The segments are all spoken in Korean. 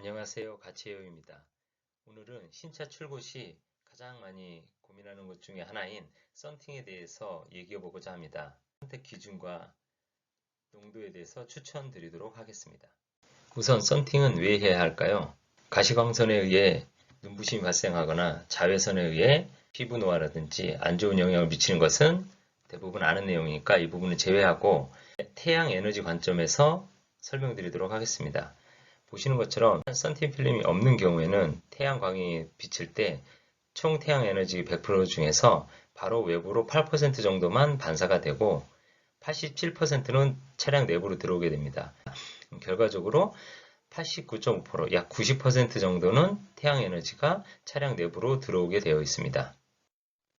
안녕하세요. 가치혜우입니다. 오늘은 신차 출고 시 가장 많이 고민하는 것 중에 하나인 썬팅에 대해서 얘기해 보고자 합니다. 선택 기준과 농도에 대해서 추천드리도록 하겠습니다. 우선 썬팅은 왜 해야 할까요? 가시광선에 의해 눈부심이 발생하거나 자외선에 의해 피부 노화라든지 안 좋은 영향을 미치는 것은 대부분 아는 내용이니까 이 부분은 제외하고 태양 에너지 관점에서 설명드리도록 하겠습니다. 보시는 것처럼 썬팅 필름이 없는 경우에는 태양광이 비칠 때 총 태양 에너지 100% 중에서 바로 외부로 8% 정도만 반사가 되고 87%는 차량 내부로 들어오게 됩니다. 결과적으로 89.5%, 약 90% 정도는 태양 에너지가 차량 내부로 들어오게 되어 있습니다.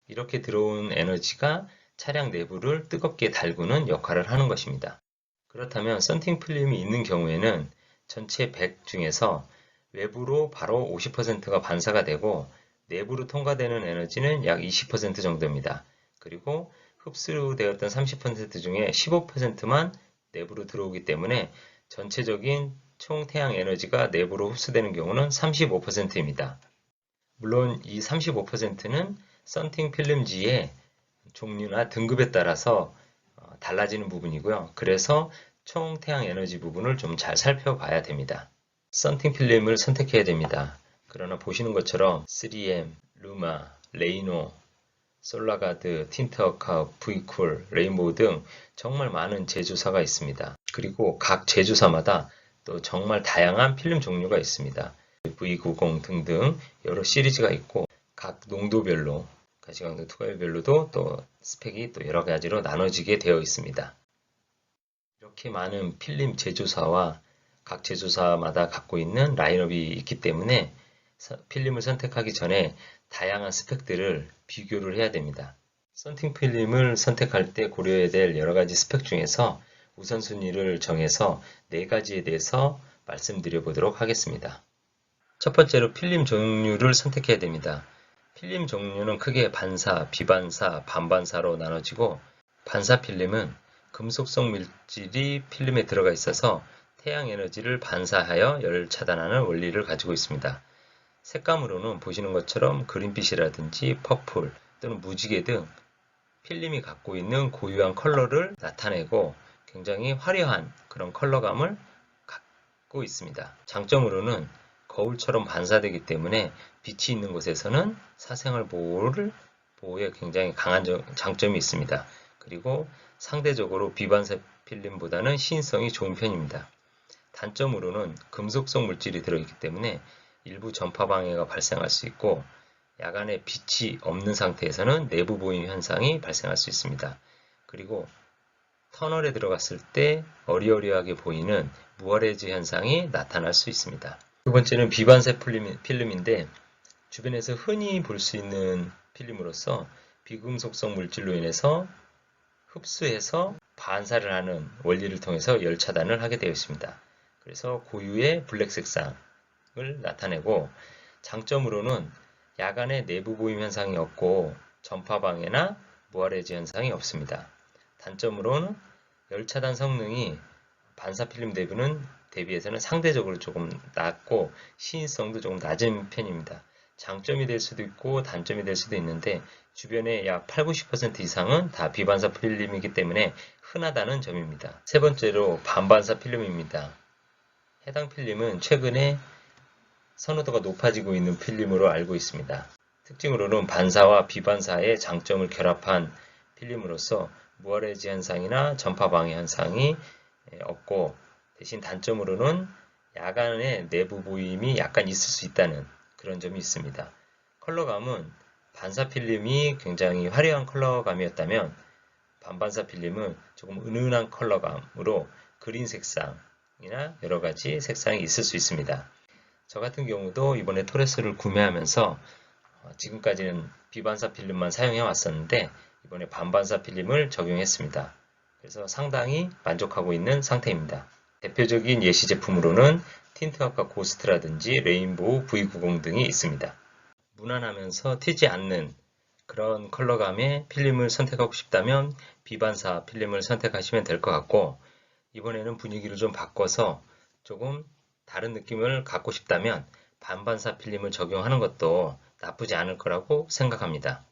이렇게 들어온 에너지가 차량 내부를 뜨겁게 달구는 역할을 하는 것입니다. 그렇다면 썬팅 필름이 있는 경우에는 전체 100 중에서 외부로 바로 50%가 반사가 되고 내부로 통과되는 에너지는 약 20% 정도입니다. 그리고 흡수되었던 30% 중에 15%만 내부로 들어오기 때문에 전체적인 총 태양 에너지가 내부로 흡수되는 경우는 35%입니다. 물론 이 35%는 썬팅 필름지의 종류나 등급에 따라서 달라지는 부분이고요. 그래서 총 태양 에너지 부분을 좀 잘 살펴봐야 됩니다. 썬팅 필름을 선택해야 됩니다. 그러나 보시는 것처럼 3M, 루마, 레이노, 솔라가드, 틴트워커, V쿨, 레인보우 등 정말 많은 제조사가 있습니다. 그리고 각 제조사마다 또 정말 다양한 필름 종류가 있습니다. V90 등등 여러 시리즈가 있고 각 농도별로 가시광선 투과율별로도 또 스펙이 또 여러 가지로 나눠지게 되어 있습니다. 이렇게 많은 필름 제조사와 각 제조사마다 갖고 있는 라인업이 있기 때문에 필름을 선택하기 전에 다양한 스펙들을 비교를 해야 됩니다. 썬팅 필름을 선택할 때 고려해야 될 여러 가지 스펙 중에서 우선순위를 정해서 4가지에 대해서 말씀드려 보도록 하겠습니다. 첫 번째로 필름 종류를 선택해야 됩니다. 필름 종류는 크게 반사, 비반사, 반반사로 나눠지고 반사 필름은 금속성 물질이 필름에 들어가 있어서 태양 에너지를 반사하여 열 차단하는 원리를 가지고 있습니다. 색감으로는 보시는 것처럼 그린빛이라든지 퍼플 또는 무지개 등 필름이 갖고 있는 고유한 컬러를 나타내고 굉장히 화려한 그런 컬러감을 갖고 있습니다. 장점으로는 거울처럼 반사되기 때문에 빛이 있는 곳에서는 사생활 보호에 굉장히 강한 장점이 있습니다. 그리고 상대적으로 비반사 필름보다는 시인성이 좋은 편입니다. 단점으로는 금속성 물질이 들어있기 때문에 일부 전파 방해가 발생할 수 있고 야간에 빛이 없는 상태에서는 내부 보임 현상이 발생할 수 있습니다. 그리고 터널에 들어갔을 때 어리어리하게 보이는 무아레즈 현상이 나타날 수 있습니다. 두 번째는 비반사 필름인데 주변에서 흔히 볼 수 있는 필름으로서 비금속성 물질로 인해서 흡수해서 반사를 하는 원리를 통해서 열 차단을 하게 되어 있습니다. 그래서 고유의 블랙 색상을 나타내고 장점으로는 야간에 내부 보임 현상이 없고 전파 방해나 무아레즈 현상이 없습니다. 단점으로는 열 차단 성능이 반사 필름 대비해서는 상대적으로 조금 낮고 시인성도 조금 낮은 편입니다. 장점이 될 수도 있고 단점이 될 수도 있는데 주변의 약 80-90% 이상은 다 비반사 필름이기 때문에 흔하다는 점입니다. 세 번째로 반반사 필름입니다. 해당 필름은 최근에 선호도가 높아지고 있는 필름으로 알고 있습니다. 특징으로는 반사와 비반사의 장점을 결합한 필름으로서 무아레즈 현상이나 전파 방해 현상이 없고 대신 단점으로는 야간에 내부 보임이 약간 있을 수 있다는 그런 점이 있습니다. 컬러감은 반사 필름이 굉장히 화려한 컬러감이었다면 반반사 필름은 조금 은은한 컬러감으로 그린 색상이나 여러 가지 색상이 있을 수 있습니다. 저 같은 경우도 이번에 토레스를 구매하면서 지금까지는 비반사 필름만 사용해 왔었는데 이번에 반반사 필름을 적용했습니다. 그래서 상당히 만족하고 있는 상태입니다. 대표적인 예시 제품으로는 틴트워커 고스트라든지 레인보우 V90 등이 있습니다. 무난하면서 튀지 않는 그런 컬러감의 필름을 선택하고 싶다면 비반사 필름을 선택하시면 될 것 같고 이번에는 분위기를 좀 바꿔서 조금 다른 느낌을 갖고 싶다면 반반사 필름을 적용하는 것도 나쁘지 않을 거라고 생각합니다.